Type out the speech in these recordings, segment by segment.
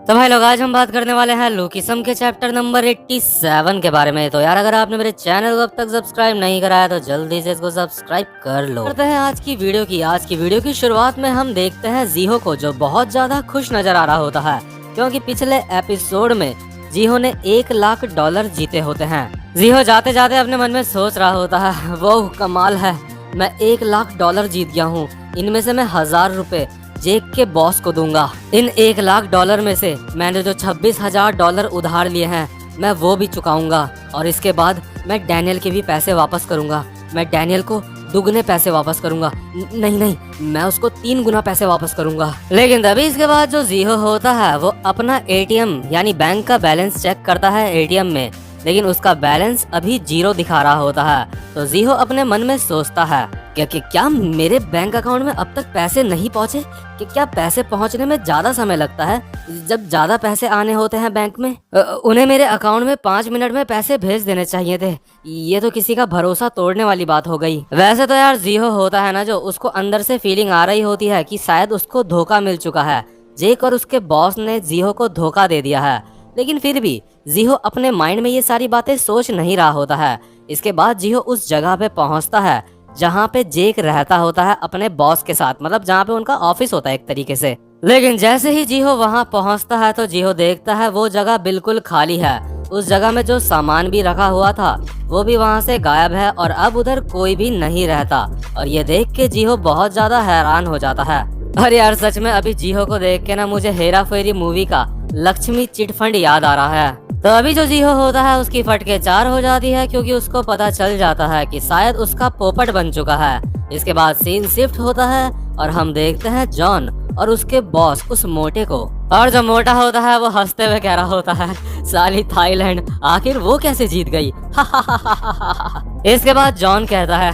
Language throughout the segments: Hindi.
तो भाई लोग, आज हम बात करने वाले हैं लुकिसम के चैप्टर नंबर 87 के बारे में। तो यार, अगर आपने मेरे चैनल को अब तक सब्सक्राइब नहीं कराया तो जल्दी से इसको सब्सक्राइब कर लो। करते हैं आज की वीडियो की शुरुआत में हम देखते हैं जीहो को, जो बहुत ज्यादा खुश नजर आ रहा होता है क्योंकि पिछले एपिसोड में जीहो ने $1,00,000 जीते होते हैं। जीहो जाते जाते अपने मन में सोच रहा होता है, वो कमाल है, मैं $1,00,000 जीत गया हूँ। इनमें से मैं $1,000 जेक के बॉस को दूंगा। इन $1,00,000 में से मैंने जो $26,000 उधार लिए हैं मैं वो भी चुकाऊंगा, और इसके बाद मैं डैनियल के भी पैसे वापस करूंगा। मैं डैनियल को दुगने पैसे वापस करूंगा, नहीं, मैं उसको 3 गुना पैसे वापस करूंगा। लेकिन तभी इसके बाद जो जीहो होता है वो अपना एटीएम यानी बैंक का बैलेंस चेक करता है एटीएम में, लेकिन उसका बैलेंस अभी 0 दिखा रहा होता है। तो जीहो अपने मन में सोचता है कि क्या मेरे बैंक अकाउंट में अब तक पैसे नहीं पहुंचे, कि क्या पैसे पहुंचने में ज्यादा समय लगता है जब ज्यादा पैसे आने होते हैं बैंक में। उन्हें मेरे अकाउंट में 5 मिनट में पैसे भेज देने चाहिए थे। ये तो किसी का भरोसा तोड़ने वाली बात हो गई। वैसे तो यार जीहो होता है ना, जो उसको अंदर से फीलिंग आ रही होती है कि शायद उसको धोखा मिल चुका है। जेक और उसके बॉस ने जीहो को धोखा दे दिया है, लेकिन फिर भी जीहो अपने माइंड में ये सारी बातें सोच नहीं रहा होता है। इसके बाद जीहो उस जगह पे पहुंचता है जहाँ पे जेक रहता होता है अपने बॉस के साथ, मतलब जहाँ पे उनका ऑफिस होता है एक तरीके से। लेकिन जैसे ही जीहो वहाँ पहुँचता है तो जीहो देखता है वो जगह बिल्कुल खाली है। उस जगह में जो सामान भी रखा हुआ था वो भी वहाँ से गायब है और अब उधर कोई भी नहीं रहता। और ये देख के जीहो बहुत ज्यादा हैरान हो जाता है। अरे यार, सच में अभी जीहो को देख के ना मुझे हेरा फेरी मूवी का लक्ष्मी चिटफंड याद आ रहा है। तो अभी जो जीहो होता है उसकी फटके 4 हो जाती है, क्योंकि उसको पता चल जाता है कि शायद उसका पोपट बन चुका है। इसके बाद सीन शिफ्ट होता है और हम देखते हैं जॉन और उसके बॉस उस मोटे को, और जो मोटा होता है वो हंसते हुए कह रहा होता है, साली थाईलैंड आखिर वो कैसे जीत गई। इसके बाद जॉन कहता है,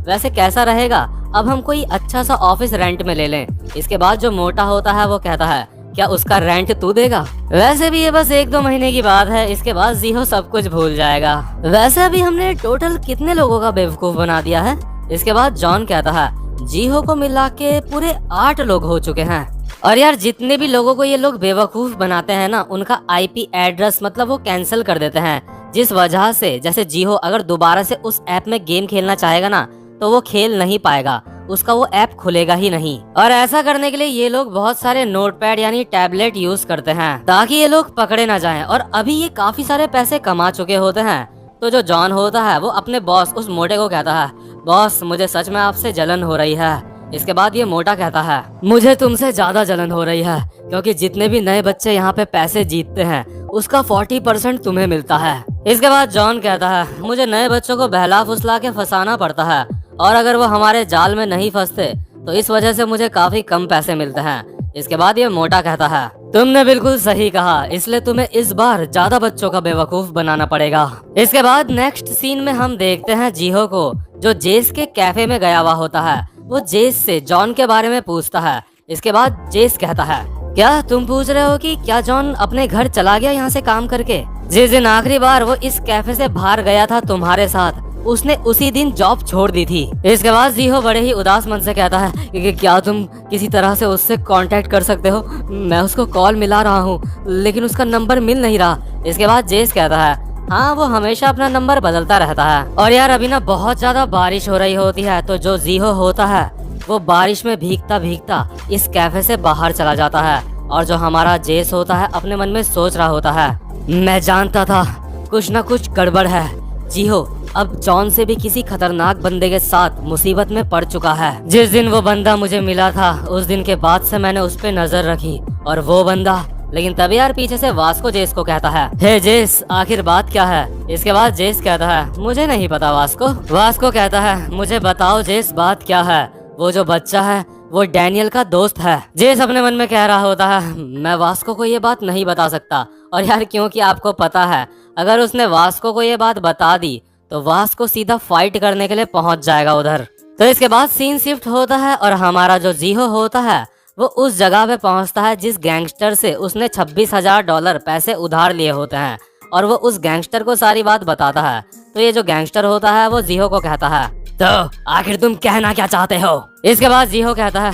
वैसे कैसा रहेगा अब हम कोई अच्छा सा ऑफिस रेंट में ले लें। इसके बाद जो मोटा होता है वो कहता है, क्या उसका रेंट तू देगा? वैसे भी ये बस 1-2 महीने की बात है, इसके बाद जीहो सब कुछ भूल जाएगा। वैसे अभी हमने टोटल कितने लोगों का बेवकूफ बना दिया है? इसके बाद जॉन कहता है, जीहो को मिला के पूरे 8 लोग हो चुके हैं। और यार, जितने भी लोगों को ये लोग बेवकूफ बनाते हैं ना, उनका IP एड्रेस मतलब वो कैंसिल कर देते हैं, जिस वजह से जैसे जीहो अगर दोबारा से उस ऐप में गेम खेलना चाहेगा ना तो वो खेल नहीं पाएगा, उसका वो ऐप खुलेगा ही नहीं। और ऐसा करने के लिए ये लोग बहुत सारे नोटपैड यानी टैबलेट यूज करते हैं ताकि ये लोग पकड़े ना जाएं। और अभी ये काफी सारे पैसे कमा चुके होते हैं। तो जो जॉन होता है वो अपने बॉस उस मोटे को कहता है, बॉस मुझे सच में आपसे जलन हो रही है। इसके बाद ये मोटा कहता है, मुझे तुमसे ज्यादा जलन हो रही है, क्योंकि जितने भी नए बच्चे यहाँ पे पैसे जीतते हैं उसका 40% तुम्हें मिलता है। इसके बाद जॉन कहता है, मुझे नए बच्चों को बहला फुसला के फंसाना पड़ता है, और अगर वो हमारे जाल में नहीं फंसते तो इस वजह से मुझे काफी कम पैसे मिलते हैं। इसके बाद ये मोटा कहता है, तुमने बिल्कुल सही कहा, इसलिए तुम्हें इस बार ज्यादा बच्चों का बेवकूफ बनाना पड़ेगा। इसके बाद नेक्स्ट सीन में हम देखते हैं जीहो को, जो जेस के कैफे में गया हुआ होता है। वो जेस से जॉन के बारे में पूछता है। इसके बाद जेस कहता है, क्या तुम पूछ रहे हो कि क्या जॉन अपने घर चला गया यहाँ से काम करके? जिस दिन आखिरी बार वो इस कैफे से बाहर गया था तुम्हारे साथ, उसने उसी दिन जॉब छोड़ दी थी। इसके बाद जीहो बड़े ही उदास मन से कहता है कि क्या तुम किसी तरह से उससे कांटेक्ट कर सकते हो? मैं उसको कॉल मिला रहा हूँ लेकिन उसका नंबर मिल नहीं रहा। इसके बाद जेस कहता है, हाँ वो हमेशा अपना नंबर बदलता रहता है। और यार, अभी ना बहुत ज्यादा बारिश हो रही होती है, तो जो जीहो होता है वो बारिश में भीगता भीगता इस कैफे से बाहर चला जाता है। और जो हमारा जेस होता है अपने मन में सोच रहा होता है, मैं जानता था कुछ न कुछ गड़बड़ है। जीहो अब जॉन से भी किसी खतरनाक बंदे के साथ मुसीबत में पड़ चुका है। जिस दिन वो बंदा मुझे मिला था उस दिन के बाद से मैंने उस पे नजर रखी, और वो बंदा। लेकिन तभी यार पीछे से वास्को जेस को कहता है, हे जेस आखिर बात क्या है? इसके बाद जेस कहता है, मुझे नहीं पता वास्को। वास्को कहता है, मुझे बताओ जेस बात क्या है? वो जो बच्चा है वो डैनियल का दोस्त है। जेस अपने मन में कह रहा होता है, मैं वास्को को ये बात नहीं बता सकता। और यार, क्योंकि आपको पता है अगर उसने वास्को को ये बात बता दी तो वास्को सीधा फाइट करने के लिए पहुंच जाएगा उधर। तो इसके बाद सीन शिफ्ट होता है और हमारा जो जीहो होता है वो उस जगह पे पहुंचता है जिस गैंगस्टर से उसने $26,000 पैसे उधार लिए होते हैं, और वो उस गैंगस्टर को सारी बात बताता है। तो ये जो गैंगस्टर होता है वो जीहो को कहता है, तो आखिर तुम कहना क्या चाहते हो? इसके बाद जीहो कहता है,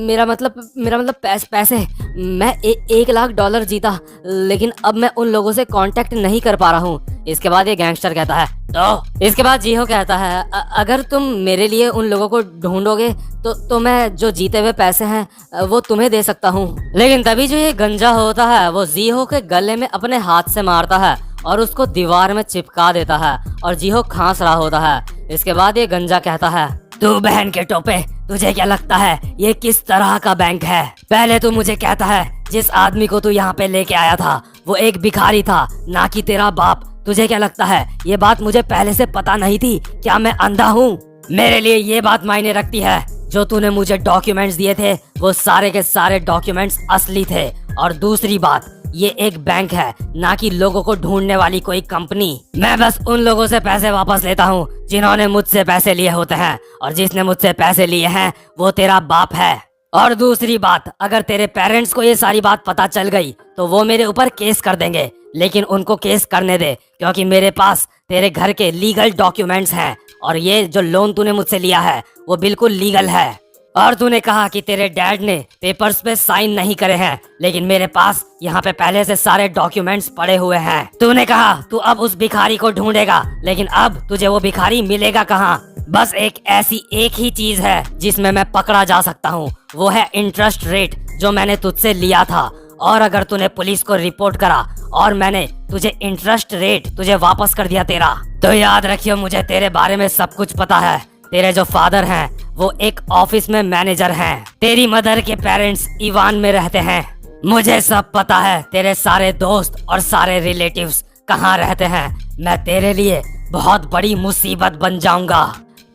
मेरा मतलब पैसे। मैं 1 लाख डॉलर जीता, लेकिन अब मैं उन लोगों से कांटेक्ट नहीं कर पा रहा हूँ। इसके बाद ये गैंगस्टर कहता है तो इसके बाद जीहो कहता है अगर तुम मेरे लिए उन लोगों को ढूंढोगे तो मैं जो जीते हुए पैसे हैं वो तुम्हें दे सकता हूँ। लेकिन तभी जो ये गंजा होता है वो जीहो के गले में अपने हाथ से मारता है और उसको दीवार में चिपका देता है और जीहो खांस रहा होता है। इसके बाद ये गंजा कहता है तू बहन के टोपे, तुझे क्या लगता है ये किस तरह का बैंक है? पहले तू मुझे कहता है जिस आदमी को तू यहाँ पे लेके आया था वो एक भिखारी था, ना कि तेरा बाप। तुझे क्या लगता है ये बात मुझे पहले से पता नहीं थी? क्या मैं अंधा हूँ? मेरे लिए ये बात मायने रखती है। जो तूने मुझे डॉक्यूमेंट्स दिए थे वो सारे के सारे डॉक्यूमेंट्स असली थे। और दूसरी बात, ये एक बैंक है, ना कि लोगों को ढूंढने वाली कोई कंपनी। मैं बस उन लोगों से पैसे वापस लेता हूँ जिन्होंने मुझसे पैसे लिए होते हैं, और जिसने मुझसे पैसे लिए हैं वो तेरा बाप है। और दूसरी बात, अगर तेरे पेरेंट्स को ये सारी बात पता चल गई तो वो मेरे ऊपर केस कर देंगे, लेकिन उनको केस करने दे, क्योंकि मेरे पास तेरे घर के लीगल डॉक्यूमेंट्स हैं और ये जो लोन तूने मुझसे लिया है वो बिल्कुल लीगल है। और तूने कहा कि तेरे डैड ने पेपर्स पे साइन नहीं करे हैं, लेकिन मेरे पास यहाँ पे पहले से सारे डॉक्यूमेंट्स पड़े हुए हैं। तूने कहा तू अब उस भिखारी को ढूंढेगा, लेकिन अब तुझे वो भिखारी मिलेगा कहाँ? बस ऐसी एक ही चीज है जिसमें मैं पकड़ा जा सकता हूँ, वो है इंटरेस्ट रेट जो मैंने तुझसे लिया था। और अगर तूने पुलिस को रिपोर्ट करा और मैंने तुझे इंटरेस्ट रेट तुझे वापस कर दिया तेरा, तो याद रखियो मुझे तेरे बारे में सब कुछ पता है। तेरे जो फादर हैं वो एक ऑफिस में मैनेजर हैं। तेरी मदर के पेरेंट्स ईवान में रहते हैं। मुझे सब पता है तेरे सारे दोस्त और सारे रिलेटिव्स कहाँ रहते हैं। मैं तेरे लिए बहुत बड़ी मुसीबत बन जाऊंगा।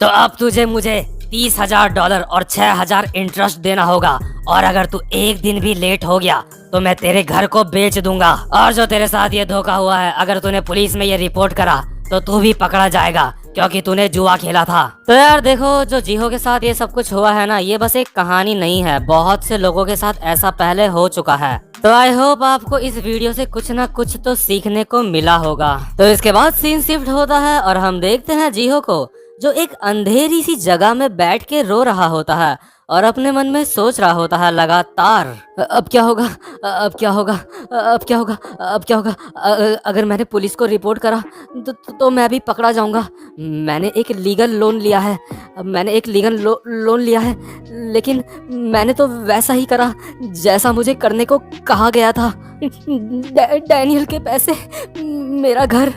तो अब तुझे मुझे $30,000 और 6,000 इंटरेस्ट देना होगा, और अगर तू एक दिन भी लेट हो गया तो मैं तेरे घर को बेच दूंगा। और जो तेरे साथ ये धोखा हुआ है, अगर तूने पुलिस में ये रिपोर्ट करा तो तू भी पकड़ा जाएगा, क्योंकि तूने जुआ खेला था। तो यार देखो, जो जीहो के साथ ये सब कुछ हुआ है ना, ये बस एक कहानी नहीं है, बहुत से लोगों के साथ ऐसा पहले हो चुका है। तो आई होप आपको इस वीडियो से कुछ ना कुछ तो सीखने को मिला होगा। तो इसके बाद सीन शिफ्ट होता है और हम देखते हैं जीहो को, जो एक अंधेरी सी जगह में बैठ के रो रहा होता है और अपने मन में सोच रहा होता है लगातार, अब क्या होगा, अब क्या होगा, अब क्या होगा, अब क्या होगा। अगर मैंने पुलिस को रिपोर्ट करा तो मैं भी पकड़ा जाऊंगा। मैंने एक लीगल लोन लिया है, लोन लिया है, लेकिन मैंने तो वैसा ही करा जैसा मुझे करने को कहा गया था। डैनियल के पैसे, मेरा घर,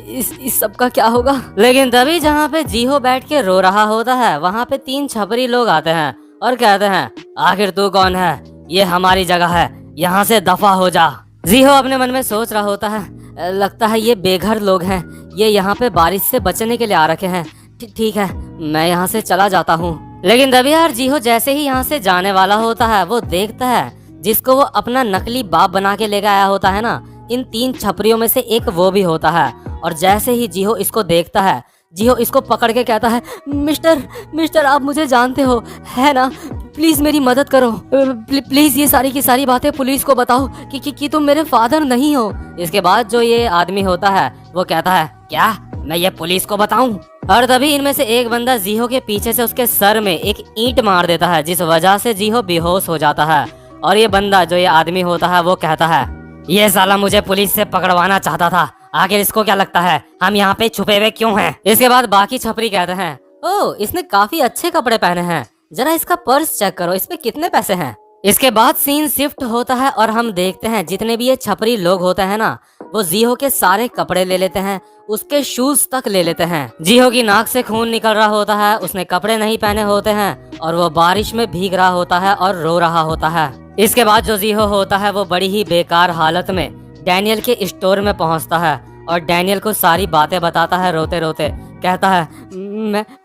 इस सब का क्या होगा। लेकिन तभी जहाँ पे जीहो बैठ के रो रहा होता है, वहाँ पे 3 छपरी लोग आते हैं और कहते हैं आखिर तू कौन है? ये हमारी जगह है, यहाँ से दफा हो जा। जीहो अपने मन में सोच रहा होता है, लगता है ये बेघर लोग हैं, ये यहाँ पे बारिश से बचने के लिए आ रखे हैं। ठीक है, मैं यहाँ से चला जाता हूँ। लेकिन तभी यार जीहो जैसे ही यहाँ से जाने वाला होता है, वो देखता है जिसको वो अपना नकली बाप बना के लेकर आया होता है ना, इन 3 छपरियों में से एक वो भी होता है। और जैसे ही जीहो इसको देखता है, जीहो इसको पकड़ के कहता है, मिस्टर आप मुझे जानते हो है ना? प्लीज मेरी मदद करो, प्लीज ये सारी की सारी बातें पुलिस को बताओ कि तुम मेरे फादर नहीं हो। इसके बाद जो ये आदमी होता है वो कहता है, क्या मैं ये पुलिस को बताऊं? और तभी इनमें से एक बंदा जीहो के पीछे से उसके सर में एक ईंट मार देता है, जिस वजह से जीहो बेहोश हो जाता है। और ये बंदा जो ये आदमी होता है वो कहता है, ये साला मुझे पुलिस से पकड़वाना चाहता था, आखिर इसको क्या लगता है हम यहाँ पे छुपे हुए क्यों हैं? इसके बाद बाकी छपरी कहते हैं, ओह इसने काफी अच्छे कपड़े पहने हैं, जरा इसका पर्स चेक करो, इसमें कितने पैसे हैं। इसके बाद सीन शिफ्ट होता है और हम देखते हैं जितने भी ये छपरी लोग होते हैं ना, वो जीहो के सारे कपड़े ले लेते हैं, उसके शूज तक ले लेते हैं। जीहो की नाक से खून निकल रहा होता है, उसने कपड़े नहीं पहने होते हैं और वो बारिश में भीग रहा होता है और रो रहा होता है। इसके बाद जो जीहो होता है वो बड़ी ही बेकार हालत में डैनियल के स्टोर में पहुंचता है और डैनियल को सारी बातें बताता है रोते रोते। कहता है,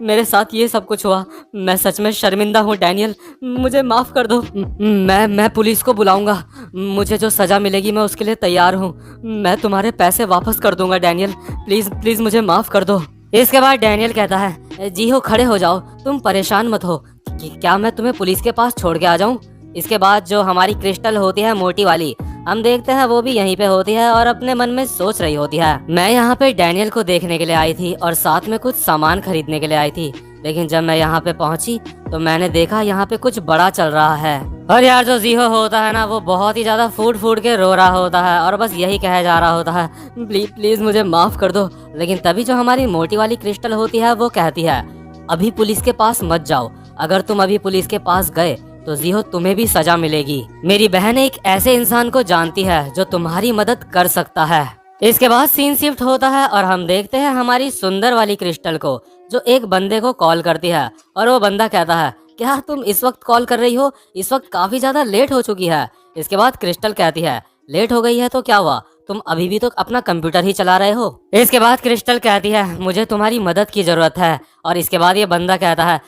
मेरे साथ ये सब कुछ हुआ, मैं सच में शर्मिंदा हूँ डैनियल, मुझे माफ कर दो। मैं पुलिस को बुलाऊंगा, मुझे जो सजा मिलेगी मैं उसके लिए तैयार हूँ। मैं तुम्हारे पैसे वापस कर दूंगा डैनियल, प्लीज मुझे माफ कर दो। इसके बाद डैनियल कहता है, जीहो खड़े हो जाओ, तुम परेशान मत हो, क्या मैं तुम्हें पुलिस के पास छोड़ के आ जाऊँ? इसके बाद जो हमारी क्रिस्टल होती है मोटी वाली, हम देखते हैं वो भी यहीं पे होती है और अपने मन में सोच रही होती है, मैं यहाँ पे डैनियल को देखने के लिए आई थी और साथ में कुछ सामान खरीदने के लिए आई थी, लेकिन जब मैं यहाँ पे पहुंची तो मैंने देखा यहाँ पे कुछ बड़ा चल रहा है। और यार जो जीहो होता है ना वो बहुत ही ज्यादा फूट फूट के रो रहा होता है और बस यही कहा जा रहा होता है, प्लीज प्लीज मुझे माफ कर दो। लेकिन तभी जो हमारी मोटी वाली क्रिस्टल होती है वो कहती है, अभी पुलिस के पास मत जाओ, अगर तुम अभी पुलिस के पास गए तो जीहो तुम्हें भी सजा मिलेगी। मेरी बहन एक ऐसे इंसान को जानती है जो तुम्हारी मदद कर सकता है। इसके बाद सीन शिफ्ट होता है और हम देखते हैं हमारी सुंदर वाली क्रिस्टल को जो एक बंदे को कॉल करती है और वो बंदा कहता है, क्या तुम इस वक्त कॉल कर रही हो, इस वक्त काफी ज्यादा लेट हो चुकी है। इसके बाद क्रिस्टल कहती है, लेट हो गई है तो क्या हुआ, तुम अभी भी तो अपना कंप्यूटर ही चला रहे हो। इसके बाद क्रिस्टल कहती है, मुझे तुम्हारी मदद की जरूरत है। और इसके बाद ये बंदा कहता है,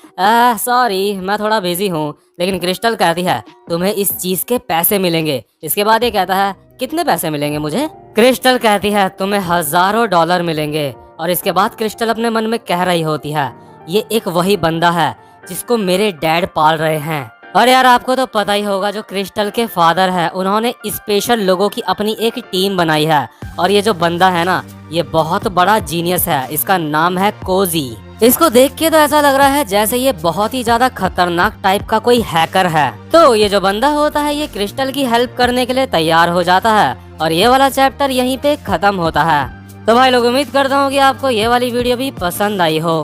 सॉरी मैं थोड़ा बिजी हूँ। लेकिन क्रिस्टल कहती है, तुम्हें इस चीज के पैसे मिलेंगे। इसके बाद ये कहता है, कितने पैसे मिलेंगे मुझे। क्रिस्टल कहती है, तुम्हें हजारों डॉलर मिलेंगे। और इसके बाद क्रिस्टल अपने मन में कह रही होती है, ये एक वही बंदा है जिसको मेरे डैड पाल रहे हैं। और यार आपको तो पता ही होगा जो क्रिस्टल के फादर है उन्होंने स्पेशल लोगों की अपनी एक टीम बनाई है। और ये जो बंदा है ना ये बहुत बड़ा जीनियस है, इसका नाम है कोजी। इसको देख के तो ऐसा लग रहा है जैसे ये बहुत ही ज्यादा खतरनाक टाइप का कोई हैकर है। तो ये जो बंदा होता है ये क्रिस्टल की हेल्प करने के लिए तैयार हो जाता है और ये वाला चैप्टर यहीं पे खत्म होता है। तो भाई लोग उम्मीद करता हूँ कि आपको ये वाली वीडियो भी पसंद आई हो।